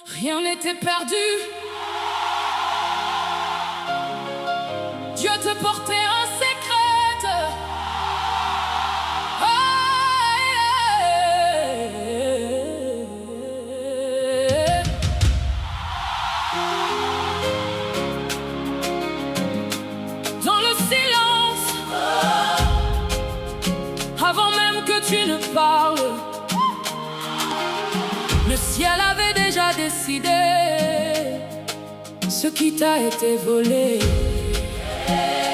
Rien n'était perdu. Dieu te portait un secret. Dans le silence, avant même que tu ne parles, le ciel avait déjà décidé. Ce qui t'a été volé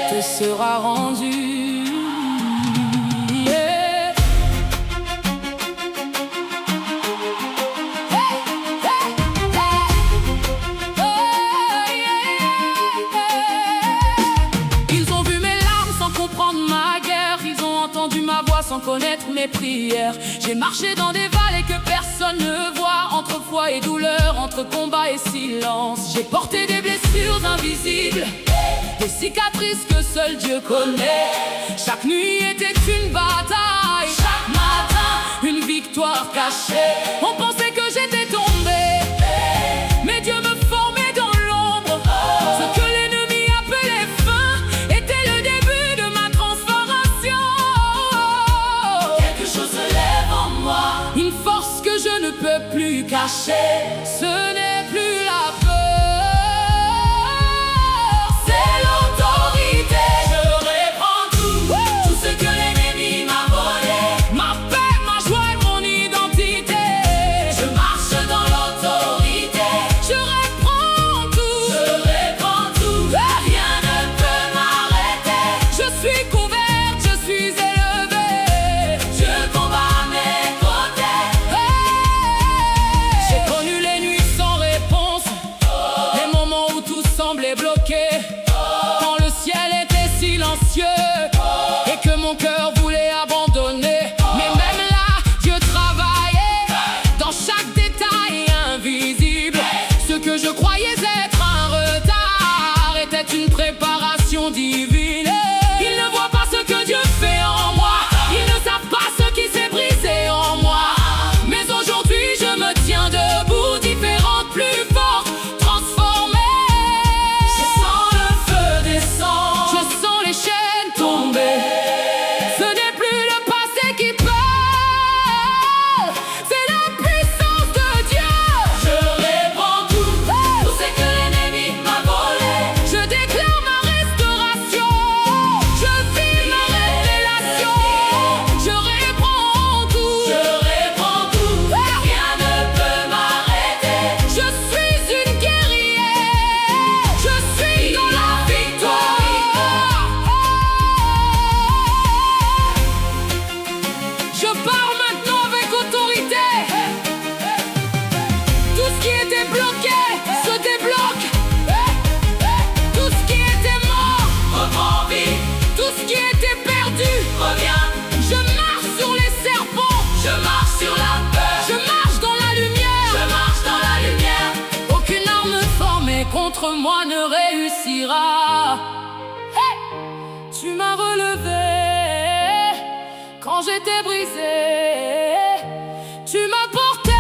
te sera rendu. Yeah. Hey, hey, hey. Oh, yeah. Ils ont vu mes larmes sans comprendre ma guerre. Ils ont entendu ma voix sans connaître mes prières. J'ai marché dans des vallées que personne ne voit, entre foi et douleur, entre combat et silence. J'ai porté des blessures invisibles, des cicatrices que seul Dieu connaît. Chaque nuit était une bataille, chaque matin une victoire cachée. On pensait que j'étais tombé, mais Dieu me formait dans l'ombre. Ce que l'ennemi appelait fin était le début de ma transformation. Quelque chose se lève en moi, une force que je ne peux plus cacher. Ce n'est plus la peur. Quand le ciel était silencieux et que mon cœur voulait abandonner. Mais même là, Dieu travaillait dans chaque détail invisible. Ce que je croyais être un retard était une préparation divine. Ils ne voient pas ce que Dieu fait en moi, ils ne savent pas ce qui s'est brisé en moi. Mais aujourd'hui je me tiens debout, différente, plus forte, transformée. Ce n'est plus le passé qui parle, c'est la puissance de Dieu. Je répands tout ce que l'ennemi m'a volé. Je déclare ma restauration, je vis ma révélation. Je répands tout, rien ne peut m'arrêter. Je suis une guerrière, je suis dans la victoire. Je parle maintenant avec autorité. Tout ce qui était bloqué se débloque. Tout ce qui était mort reprend vie. Tout ce qui était perdu revient. Je marche sur les serpents, je marche sur la peur. Je marche dans la lumière, je marche dans la lumière. Aucune arme formée contre moi ne réussira. Hey! Tu m'as relevé quand j'étais brisé, tu m'as porté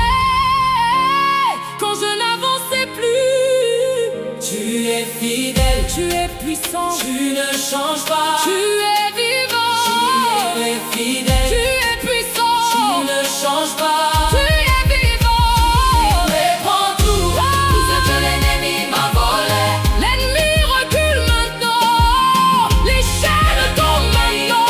quand je n'avançais plus. Tu es fidèle, tu es puissant, tu ne changes pas. Tu es vivant, tu es fidèle, tu es puissant, tu ne changes pas. Tu es vivant, tu répands tout ce que l'ennemi m'a volé. L'ennemi recule maintenant, les chaînes tombent maintenant.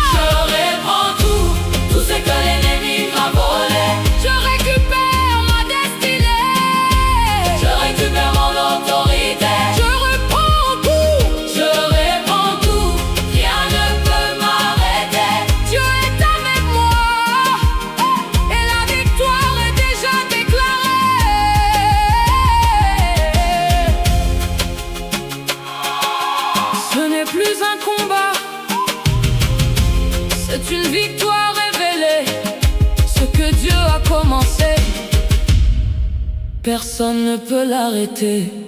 Je Personne ne peut l'arrêter.